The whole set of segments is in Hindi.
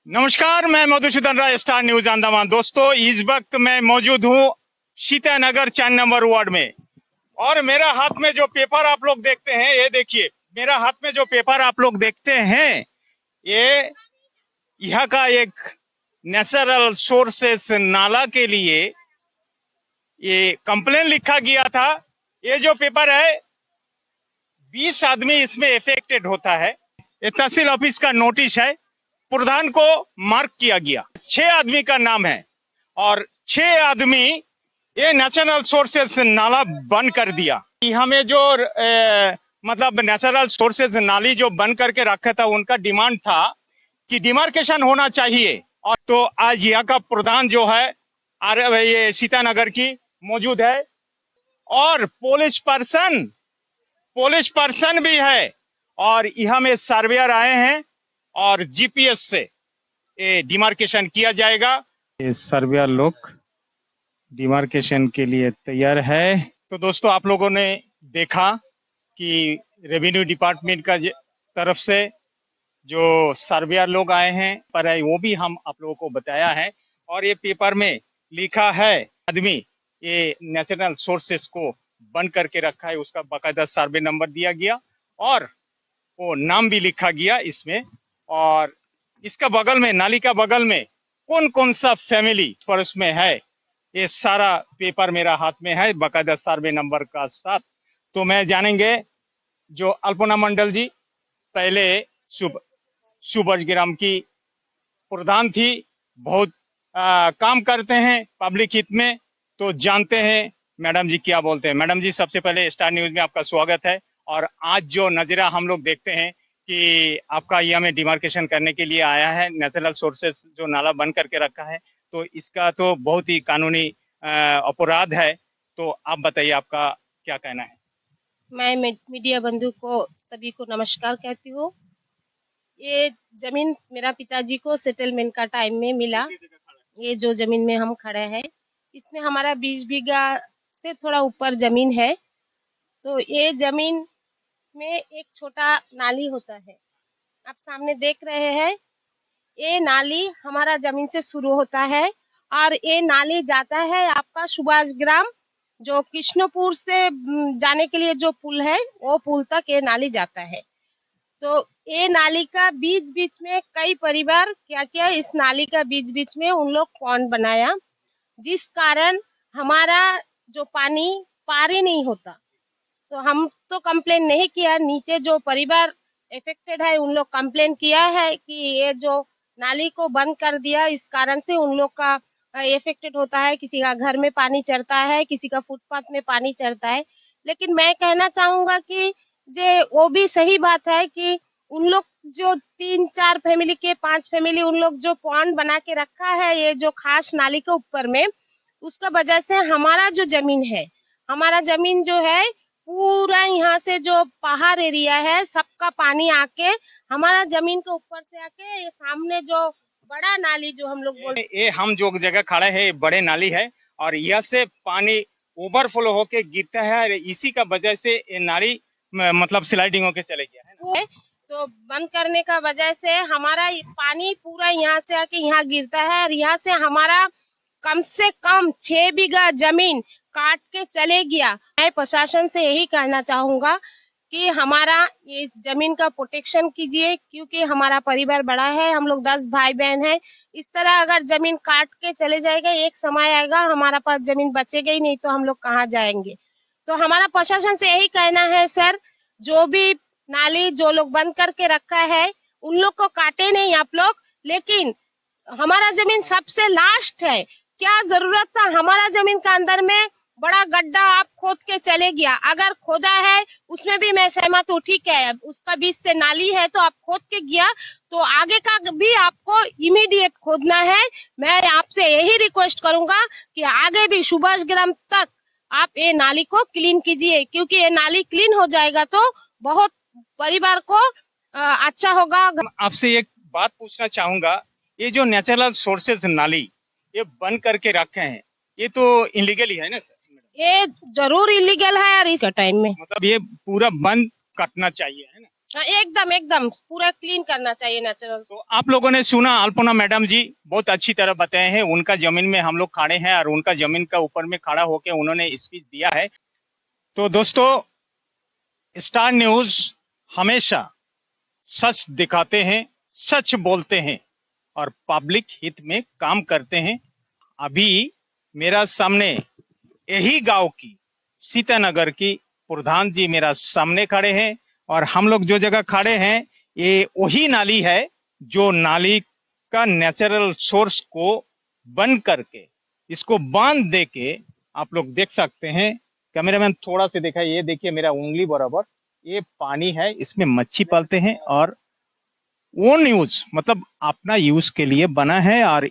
नमस्कार, मैं मधुसूदन राय, स्टार न्यूज अंडमान। दोस्तों, इस वक्त मैं मौजूद हूँ सीतानगर 4 नंबर वार्ड में और मेरा हाथ में जो पेपर आप लोग देखते हैं, ये देखिए, मेरा हाथ में जो पेपर आप लोग देखते हैं, ये यहाँ का एक नेचुरल सोर्सेस नाला के लिए ये कंप्लेन लिखा गया था। ये जो पेपर है, 20 आदमी इसमें इफेक्टेड होता है। ये तहसील ऑफिस का नोटिस है, प्रधान को मार्क किया गया। 6 आदमी का नाम है और 6 आदमी ये नेचुरल सोर्सेस नाला बंद कर दिया। हमें जो मतलब नेचुरल सोर्सेस नाली जो बंद करके रखा था, उनका डिमांड था कि डिमार्केशन होना चाहिए। और तो आज यहाँ का प्रधान जो है ये सीतानगर की मौजूद है और पुलिस पर्सन भी है और यहाँ में सर्वेयर आए हैं और जीपीएस से ये डिमार्केशन किया जाएगा। ये सर्वेयर लोग डिमार्केशन के लिए तैयार है। तो दोस्तों, आप लोगों ने देखा कि रेवेन्यू डिपार्टमेंट का तरफ से जो सर्वेयर लोग आए हैं पर वो भी हम आप लोगों को बताया है और ये पेपर में लिखा है आदमी ये नेशनल सोर्सेस को बंद करके रखा है, उसका बाकायदा सर्वे नंबर दिया गया और वो नाम भी लिखा गया इसमें। और इसका बगल में, नाली का बगल में कौन कौन सा फैमिली पर उसमें है, ये सारा पेपर मेरा हाथ में है बाकायदा सर्वे नंबर का साथ। तो मैं जानेंगे जो अल्पना मंडल जी, पहले सुबज ग्राम की प्रधान थी, बहुत काम करते हैं पब्लिक हित में, तो जानते हैं मैडम जी क्या बोलते हैं। मैडम जी, सबसे पहले स्टार न्यूज में आपका स्वागत है। और आज जो नजरा हम लोग देखते हैं कि आपका यहाँ में डिमार्केशन करने के लिए आया है, नेचुरल सोर्सेस जो नाला बंद करके रखा है, तो इसका तो बहुत ही कानूनी अपराध है। तो आप बताइए, आपका क्या कहना है। मैं मीडिया बंधु को सभी को नमस्कार कहती हूँ। ये जमीन मेरा पिताजी को सेटलमेंट का टाइम में मिला। ये जो जमीन में हम खड़े हैं, इसमें हमारा 20 बीघा से थोड़ा ऊपर जमीन है। तो ये जमीन में एक छोटा नाली होता है, आप सामने देख रहे हैं। ये नाली हमारा जमीन से शुरू होता है और ये नाली जाता है आपका सुभाष ग्राम, जो कृष्णपुर से जाने के लिए जो पुल है, वो पुल तक ये नाली जाता है। तो ये नाली का बीच बीच में कई परिवार क्या क्या इस नाली का बीच बीच में उन लोग पॉन्ड बनाया, जिस कारण हमारा जो पानी पार ही नहीं होता। तो हम तो कंप्लेन नहीं किया, नीचे जो परिवार इफेक्टेड है उन लोग कंप्लेन किया है कि ये जो नाली को बंद कर दिया, इस कारण से उन लोग का इफेक्टेड होता है। किसी का घर में पानी चढ़ता है, किसी का फुटपाथ में पानी चढ़ता है। लेकिन मैं कहना चाहूंगा कि वो भी सही बात है कि उन लोग जो 3-4 फैमिली के 5 फैमिली उन लोग जो पॉन्ड बना के रखा है ये जो खास नाली के ऊपर में, उसका वजह से हमारा जो जमीन है, हमारा जमीन जो है पूरा यहाँ से जो पहाड़ एरिया है, सबका पानी आके हमारा जमीन के ऊपर से आके ये सामने जो बड़ा नाली जो हम लोग बोलते, ये हम जो जगह खड़े हैं बड़े नाली है और यहाँ से पानी ओवरफ्लो होके गिरता है और इसी का वजह से ये नाली मतलब स्लाइडिंग होके चले गया है। तो बंद करने का वजह से हमारा पानी पूरा यहाँ से आके यहाँ गिरता है और यहाँ से हमारा कम से कम 6 बीघा जमीन काट के चले गया। मैं प्रशासन से यही कहना चाहूंगा कि हमारा ये जमीन का प्रोटेक्शन कीजिए, क्योंकि हमारा परिवार बड़ा है, हम लोग 10 भाई बहन हैं। इस तरह अगर जमीन काट के चले जाएगा, एक समय आएगा हमारा पास जमीन बचेगा ही नहीं, तो हम लोग कहाँ जाएंगे। तो हमारा प्रशासन से यही कहना है सर, जो भी नाली जो लोग बंद करके रखा है उन लोग को काटे नहीं आप लोग, लेकिन हमारा जमीन सबसे लास्ट है। क्या जरूरत था हमारा जमीन का अंदर में बड़ा गड्ढा आप खोद के चले गया। अगर खोदा है उसमें भी मैं सहमत हूँ, ठीक है, उसका बीच से नाली है तो आप खोद के गया, तो आगे का भी आपको इमीडिएट खोदना है। मैं आपसे यही रिक्वेस्ट करूंगा कि आगे भी सुभाष ग्राम तक आप ये नाली को क्लीन कीजिए, क्योंकि ये नाली क्लीन हो जाएगा तो बहुत परिवार को अच्छा होगा। आपसे एक बात पूछना चाहूंगा, ये जो नेचुरल सोर्सेज नाली ये बंद करके रखे हैं, ये तो इलीगल ही है ना सर? ये जरूर इलीगल है और इस टाइम में मतलब ये पूरा बंद करना चाहिए, है ना? हाँ, एकदम एकदम पूरा क्लीन करना चाहिए नेचुरल। तो आप लोगों ने सुना, अल्पना मैडम जी बहुत अच्छी तरह बताए हैं। उनका जमीन में हम लोग खड़े हैं और उनका जमीन का ऊपर में खड़ा होकर उन्होंने स्पीच दिया है। तो दोस्तों, स्टार न्यूज हमेशा सच दिखाते हैं, सच बोलते हैं और पब्लिक हित में काम करते हैं। अभी मेरा सामने यही गांव की सीतानगर की प्रधान जी मेरा सामने खड़े हैं और हम लोग जो जगह खड़े हैं ये वही नाली है जो नाली का नेचुरल सोर्स को बंद करके इसको बांध दे के आप लोग देख सकते हैं। कैमरामैन थोड़ा सा दिखाइए, ये देखिए मेरा उंगली बराबर ये पानी है, इसमें मच्छी पालते हैं और ओन यूज मतलब अपना यूज के लिए बना है। और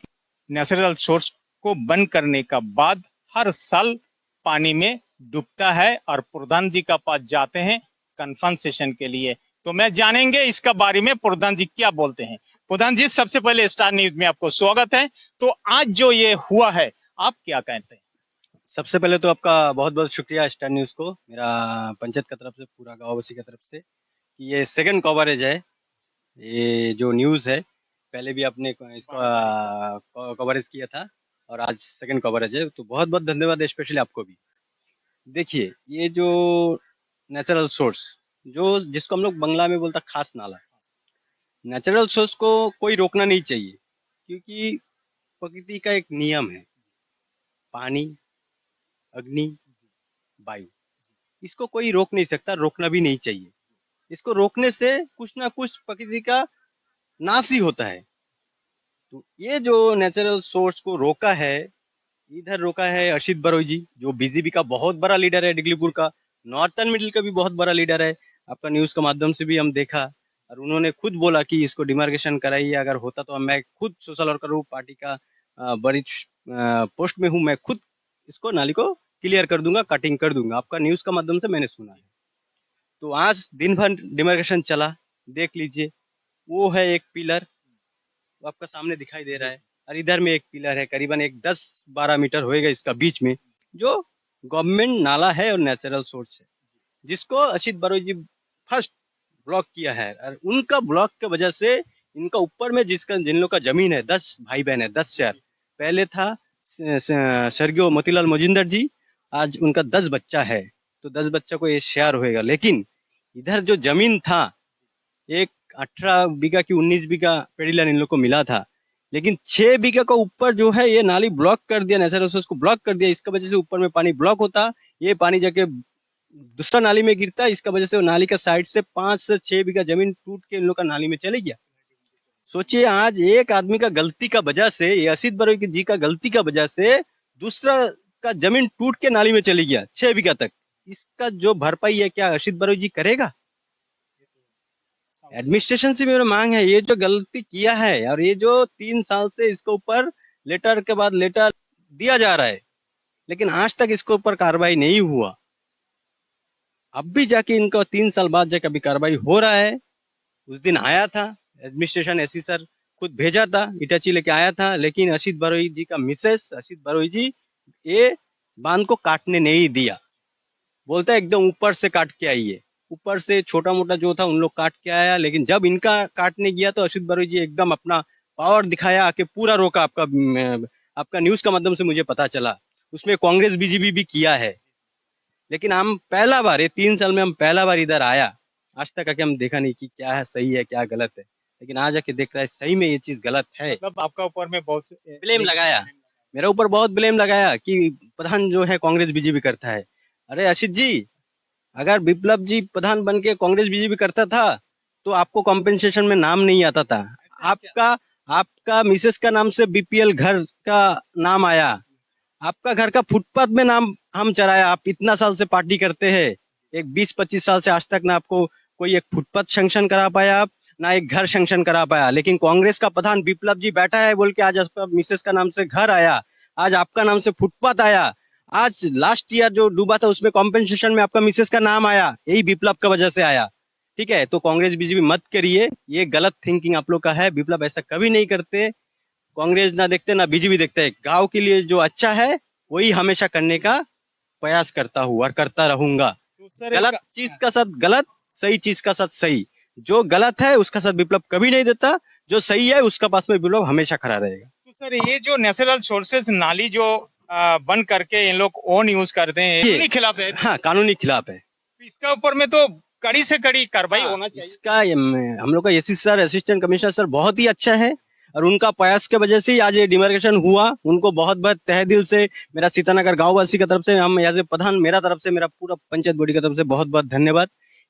नेचुरल सोर्स को बंद करने का बाद हर साल पानी में डूबता है और प्रधान जी का पास जाते हैं कन्फर्मेशन के लिए। तो मैं जानेंगे इसका बारे में प्रधान जी क्या बोलते हैं। प्रधान जी, सबसे पहले स्टार न्यूज में आपको स्वागत है। तो आज जो ये हुआ है आप क्या कहते हैं? सबसे पहले तो आपका बहुत बहुत शुक्रिया स्टार न्यूज़ को, मेरा पंचायत की तरफ से, पूरा गाँव वासी की तरफ से, कि ये सेकंड कवरेज है ये जो न्यूज़ है। पहले भी आपने इसको कवरेज किया था और आज सेकंड कवरेज है, तो बहुत बहुत धन्यवाद स्पेशली आपको भी। देखिए, ये जो नेचुरल सोर्स जो जिसको हम लोग बंगला में बोलता खास नाला, नेचुरल सोर्स को कोई रोकना नहीं चाहिए, क्योंकि प्रकृति का एक नियम है, पानी, अग्नि, वायु, इसको कोई रोक नहीं सकता, रोकना भी नहीं चाहिए। इसको रोकने से कुछ ना कुछ प्रकृति का नाश ही होता है। तो ये जो नेचुरल सोर्स को रोका है, इधर रोका है असित बरोई जी, जो बीजेपी का बहुत बड़ा लीडर है, डिगलीपुर का, नॉर्थन मिडिल का भी बहुत बड़ा लीडर है। आपका न्यूज के माध्यम से भी हम देखा और उन्होंने खुद बोला कि इसको डिमार्केशन कराइए, अगर होता तो मैं खुद सोशल वर्कर हूँ, पार्टी का बड़ी पोस्ट में हूँ, मैं खुद इसको नाली को क्लियर कर दूंगा, कटिंग कर दूंगा। आपका न्यूज का माध्यम से मैंने सुना है। तो आज दिन भर डिमार्केशन चला, देख लीजिए, वो है एक पिलर, वो आपका सामने दिखाई दे रहा है, और इधर में एक पिलर है, करीबन एक 10-12 मीटर होएगा इसका बीच में, जो गवर्नमेंट नाला है और नेचुरल सोर्स है, जिसको असित बरोई जी फर्स्ट ब्लॉक किया है। और उनका ब्लॉक की वजह से इनका ऊपर में जिन लोग का जमीन है, 10 भाई बहन है, 10 शेयर, पहले था स्वर्गीय मोतीलाल मोजिंदर जी, आज उनका 10 बच्चा है, तो 10 बच्चा को ये शेयर होएगा। लेकिन इधर जो जमीन था, एक 18 बीघा की 19 बीघा पेड़ीलाल इन लोग को मिला था, लेकिन 6 बीघा का ऊपर जो है ये नाली ब्लॉक कर दिया, नेचुरल रिसोर्स को ब्लॉक कर दिया। इसका वजह से ऊपर में पानी ब्लॉक होता, ये पानी जाके दूसरा नाली में गिरता, इसका वजह से वो नाली का साइड से 5 से 6 बीघा जमीन टूट के इन लोग का नाली में चले गया। सोचिए, आज एक आदमी का गलती का वजह से, ये असित बरोई जी का गलती का वजह से दूसरा का जमीन टूट के नाली में चली गया 6 बीघा तक। इसका जो भरपाई है क्या असित बरोई जी करेगा? एडमिनिस्ट्रेशन से मेरा मांग है, ये जो गलती किया है और ये जो 3 साल से इसके ऊपर लेटर के बाद लेटर दिया जा रहा है, लेकिन आज तक इसके ऊपर कार्रवाई नहीं हुआ। अब भी जाके इनका 3 साल बाद जाके अभी कार्रवाई हो रहा है। उस दिन आया था एडमिनिस्ट्रेशन एससी सर, खुद भेजा था, इटाची लेके आया था, लेकिन असित बरोई जी का मिसेस असित बरोई जी ये बांध को काटने नहीं दिया। बोलता है एकदम ऊपर से काट के आइए, ऊपर से छोटा मोटा जो था उन लोग काट के आया, लेकिन जब इनका काटने गया तो असित बरोई जी एकदम अपना पावर दिखाया, आके पूरा रोका। आपका न्यूज का माध्यम से मुझे पता चला, उसमें कांग्रेस बीजेपी भी किया है। लेकिन हम पहला बार, ये 3 साल में हम पहला बार इधर आया, आज तक आके हम देखा नहीं कि क्या है सही है क्या गलत है, लेकिन आज आके देख रहा है सही में ये चीज गलत है। मतलब आपका ऊपर में बहुत ब्लेम लगाया, मेरा ऊपर बहुत ब्लेम लगाया कि प्रधान जो है कांग्रेस बीजेपी करता है। अरे असित जी, अगर विप्लव जी प्रधान बन के कांग्रेस बीजेपी करता था तो आपको कॉम्पेंसेशन में नाम नहीं आता था। आपका मिसेस का नाम से बीपीएल घर का नाम आया, आपका घर का फुटपाथ में नाम हम चढ़ाया। आप इतना साल से पार्टी करते हैं, एक 20-25 साल से आज तक ना आपको कोई एक फुटपाथ सैंक्शन करा पाया, आप ना एक घर सैंक्शन करा पाया। लेकिन कांग्रेस का प्रधान विप्लव जी बैठा है बोल के आज आपका मिसेस का नाम से घर आया, आज आपका नाम से फुटपाथ आया, आज लास्ट ईयर जो डूबा था उसमें कॉम्पेंसेशन में आपका मिसेस का नाम आया, यही विप्लव का वजह से आया। ठीक है, तो कांग्रेस बीजेपी मत करिए, ये गलत थिंकिंग आप लोग का है। विप्लव ऐसा कभी नहीं करते, कांग्रेस ना देखते ना बीजेपी देखते है। गांव के लिए जो अच्छा है वही हमेशा करने का प्रयास करता हूँ और करता रहूंगा। गलत चीज का साथ गलत, सही चीज का साथ सही। जो गलत है उसका साथ विप्लव कभी नहीं देता, जो सही है उसका पास में विप्लव हमेशा खड़ा रहेगा। तो सर ये जो नेचुरल सोर्सेज नाली जो बंद करके इन लोग ओन यूज करते हैं, ये- कानूनी खिलाफ है। हाँ, कानूनी खिलाफ है। तो इसका ऊपर में तो कड़ी से कड़ी कार्रवाई हाँ, होना चाहिए। इसका हम लोग का AC sir, assistant commissioner sir बहुत ही अच्छा है और उनका प्रयास की वजह से ही आज ये डिमार्केशन हुआ। उनको बहुत बहुत तहे दिल से मेरा सीतानगर गांव वासी की तरफ से, हम एज ए प्रधान मेरा तरफ से, मेरा पूरा पंचायत बॉडी की तरफ से बहुत बहुत धन्यवाद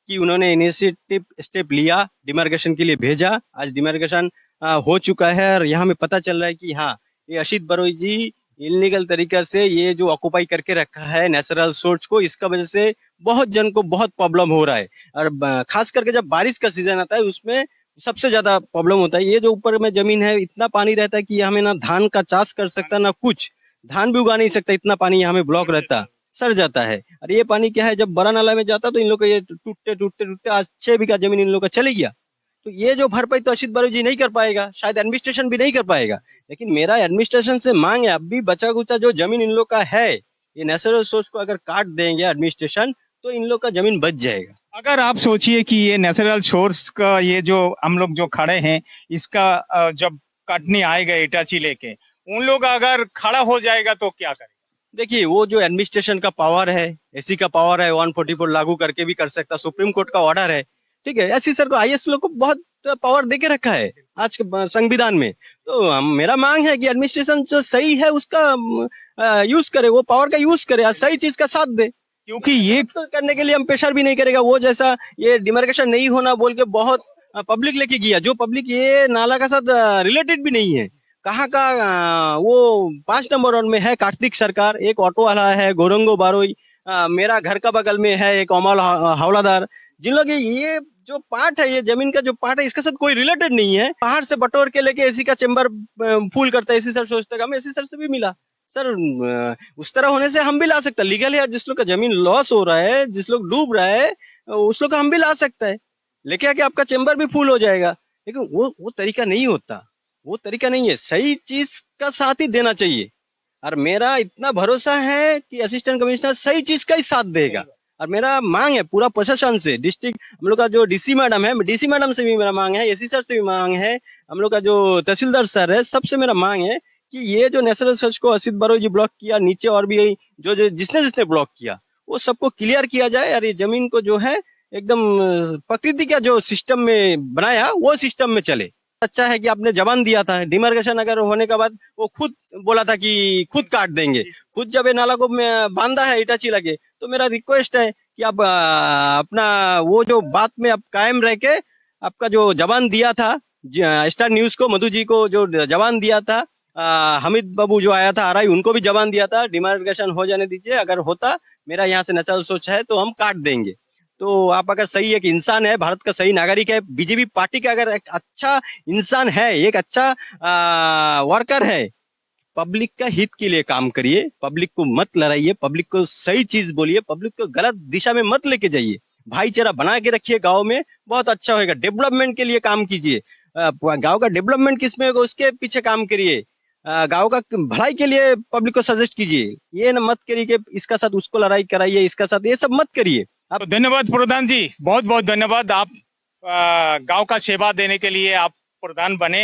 कि उन्होंने इनिशिएटिव स्टेप लिया, डिमार्केशन के लिए भेजा। आज डिमार्केशन हो चुका है और यहाँ में पता चल रहा है कि हाँ, ये असित बरोई जी इलीगल तरीके से ये जो ऑक्युपाई करके रखा है नेचुरल सोर्स को, इसका वजह से बहुत जन को बहुत प्रॉब्लम हो रहा है। और खास करके जब बारिश का सीजन आता है उसमें सबसे ज्यादा प्रॉब्लम होता है। ये जो ऊपर में जमीन है, इतना पानी रहता है कि हमें ना धान का चाष कर सकता ना कुछ, धान भी उगा नहीं सकता, इतना पानी यहाँ में ब्लॉक रहता, सड़ जाता है। और ये पानी क्या है, जब बड़ा नाला में जाता तो इन लोग का ये टूटते टूटते टूटते आज 6 बीघा जमीन इन लोग का चली गया। तो ये जो भरपाई तो असित बरोई जी नहीं कर पाएगा, शायद एडमिनिस्ट्रेशन भी नहीं कर पाएगा। लेकिन मेरा एडमिनिस्ट्रेशन से मांग है, अब भी बचा कुचा जो जमीन इन लोग का है, ये नेचुरल सोर्स को अगर काट देंगे एडमिनिस्ट्रेशन तो इन लोग का जमीन बच जाएगा। अगर आप सोचिए कि ये नेचुरल सोर्स का ये जो हम लोग जो खड़े हैं, इसका जब काटने आएगा इटाची लेके, उन लोग अगर खड़ा हो जाएगा तो क्या करेगा? देखिए, वो जो एडमिनिस्ट्रेशन का पावर है, एसी का पावर है, 144 लागू करके भी कर सकता, सुप्रीम कोर्ट का ऑर्डर है, ठीक है। एसी सर को, आईएएस लोग को बहुत पावर देके रखा है आज के संविधान में। तो मेरा मांग है कि एडमिनिस्ट्रेशन जो सही है उसका यूज करे, वो पावर का यूज करे और सही चीज का साथ दे, क्योंकि ये तो करने के लिए हम प्रेशर भी नहीं करेगा। वो जैसा ये डिमार्केशन नहीं होना बोल के बहुत पब्लिक लेके किया, जो पब्लिक ये नाला का साथ रिलेटेड भी नहीं है। कहाँ का वो 5 नंबर रोड में है कार्तिक सरकार, एक ऑटो वाला है गोरंगो बारोई, मेरा घर का बगल में है एक अमल हवलादार, जिन लोग ये जो पार्ट है, ये जमीन का जो पार्ट है, इसके साथ कोई रिलेटेड नहीं है। पहाड़ से बटोर के लेके एसी का चेम्बर फुल करता है। एसी सर सोचते हम एसी सर से भी मिला सर, उस तरह होने से हम भी ला सकते लीगल है। जिस लोग का जमीन लॉस हो रहा है, जिस लोग डूब रहा है, उस लोग का हम भी ला सकता है, लेके आके आपका चेम्बर भी फुल हो जाएगा। लेकिन वो तरीका नहीं होता, वो तरीका नहीं है। सही चीज का साथ ही देना चाहिए और मेरा इतना भरोसा है कि असिस्टेंट कमिश्नर सही चीज का ही साथ देगा। और मेरा मांग है पूरा प्रशासन से, डिस्ट्रिक्ट हम लोग का जो डीसी मैडम है, डीसी मैडम से भी मेरा मांग है, एसी सर से भी मांग है, हम लोग का जो तहसीलदार सर है, सबसे मेरा मांग है कि ये जो नेशनल सर्च को असित बरोई जी ब्लॉक किया, नीचे और भी जो जो जिसने ब्लॉक किया, वो सबको क्लियर किया जाए और ये जमीन को जो है एकदम प्रकृति का जो सिस्टम में बनाया वो सिस्टम में चले। अच्छा है कि आपने जबान दिया था, डिमार्केशन अगर होने के बाद वो खुद बोला था कि खुद काट देंगे, खुद जब ये नाला को बांधा है इटाची लगे, तो मेरा रिक्वेस्ट है कि आप अपना वो जो बात में आप कायम रह के, आपका जो जबान दिया था स्टार न्यूज को, मधु जी को जो जबान दिया था, हमिद बाबू जो आया था आरआई, उनको भी जबान दिया था, डिमार्केशन हो जाने दीजिए, अगर होता मेरा यहाँ से नेचुरल सोच है तो हम काट देंगे। तो आप अगर सही एक इंसान है, भारत का सही नागरिक है, बीजेपी पार्टी का अगर एक अच्छा इंसान है, एक अच्छा वर्कर है, पब्लिक का हित के लिए काम करिए, पब्लिक को मत लड़ाइए, पब्लिक को सही चीज बोलिए, पब्लिक को गलत दिशा में मत लेके जाइए, भाईचारा बना के रखिए गांव में, बहुत अच्छा होगा। डेवलपमेंट के लिए काम कीजिए, गांव का डेवलपमेंट किसमें होगा उसके पीछे काम करिए, गांव का भलाई के लिए पब्लिक को सजेस्ट कीजिए। ये ना मत करिए कि इसका साथ उसको लड़ाई कराइए, इसका साथ, ये सब मत करिए। तो धन्यवाद प्रधान जी, बहुत बहुत धन्यवाद। आप गांव का सेवा देने के लिए आप प्रधान बने,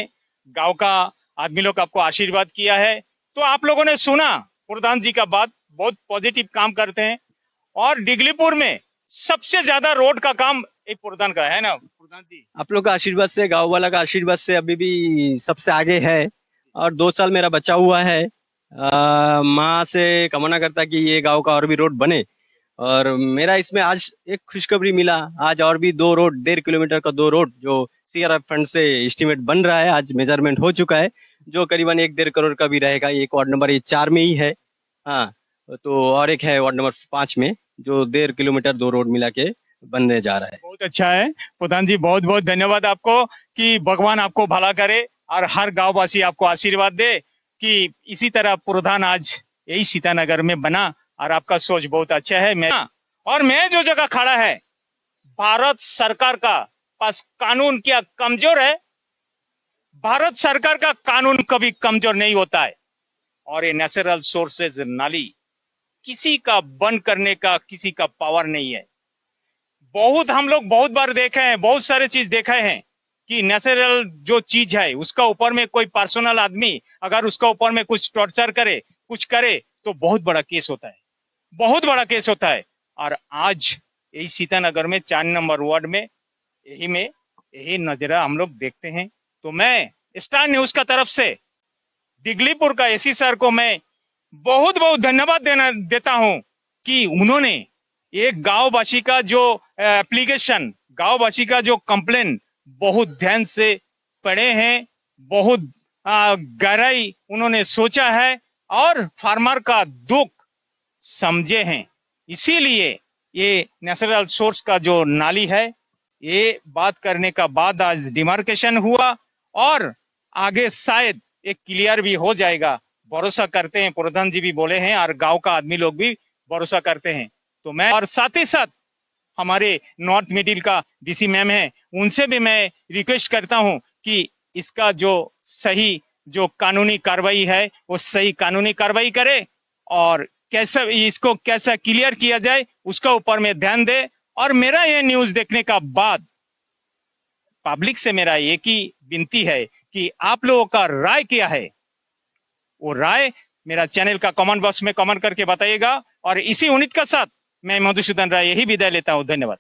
गांव का आदमी लोग आपको आशीर्वाद किया है, तो आप लोगों ने सुना प्रधान जी का बात, बहुत पॉजिटिव काम करते हैं। और डिगलीपुर में सबसे ज्यादा रोड का काम एक प्रधान का है ना प्रधान जी? आप लोग का आशीर्वाद से, गांव वाला का आशीर्वाद से अभी भी सबसे आगे है। और 2 साल मेरा बचा हुआ है, माँ से कामना करता कि ये गांव का और भी रोड बने। और मेरा इसमें आज एक खुशखबरी मिला, आज और भी 2 रोड, 1.5 किलोमीटर का 2 रोड जो सीआरएफ फंड से एस्टिमेट बन रहा है, आज मेजरमेंट हो चुका है, जो करीबन 1-1.5 करोड़ का भी रहेगा। एक वार्ड नंबर 4 में ही है, हाँ, तो और एक है वार्ड नंबर 5 में, जो 1.5 किलोमीटर 2 रोड मिला के बनने जा रहा है। बहुत अच्छा है प्रधान जी, बहुत बहुत धन्यवाद आपको, कि भगवान आपको भला करे और हर गांव वासी आपको आशीर्वाद दे कि इसी तरह प्रधान आज यही सीतानगर में बना, और आपका सोच बहुत अच्छा है। मैं जो जगह खड़ा है, भारत सरकार का पास कानून क्या कमजोर है? भारत सरकार का कानून कभी कमजोर नहीं होता है। और ये नेचुरल सोर्सेज नाली किसी का बंद करने का किसी का पावर नहीं है। बहुत हम लोग बहुत बार देखे हैं, बहुत सारे चीज देखे हैं कि नेचुरल जो चीज है उसका ऊपर में कोई पर्सनल आदमी अगर उसका ऊपर में कुछ टॉर्चर करे, कुछ करे तो बहुत बड़ा केस होता है, बहुत बड़ा केस होता है। और आज यही सीतानगर में 4 नंबर वार्ड में यही नजरा हम लोग देखते हैं। तो मैं स्टार न्यूज का तरफ से दिगलीपुर का एसी सर को मैं बहुत बहुत धन्यवाद देता हूं कि उन्होंने एक गांववासी का जो एप्लीकेशन, गांववासी का जो कंप्लेन बहुत ध्यान से पढ़े हैं, बहुत गहराई उन्होंने सोचा है और फार्मर का दुख समझे हैं। इसीलिए ये नेचुरल सोर्स का जो नाली है, ये बात करने का बाद आज डिमार्केशन हुआ और आगे शायद एक क्लियर भी हो जाएगा। भरोसा करते हैं, प्रधान जी भी बोले हैं और गांव का आदमी लोग भी भरोसा करते हैं। तो मैं और साथ ही साथ हमारे नॉर्थ मिडिल का डीसी मैम है, उनसे भी मैं रिक्वेस्ट करता हूं कि इसका जो सही जो कानूनी कार्रवाई है वो सही कानूनी कार्रवाई करे और कैसे इसको कैसा क्लियर किया जाए उसका ऊपर में ध्यान दे। और मेरा ये न्यूज देखने का बाद पब्लिक से मेरा एक ही विनती है कि आप लोगों का राय क्या है, वो राय मेरा चैनल का कमेंट बॉक्स में कमेंट करके बताइएगा। और इसी उम्मीद के साथ मैं मधुसूदन राय यही विदाई लेता हूँ। धन्यवाद।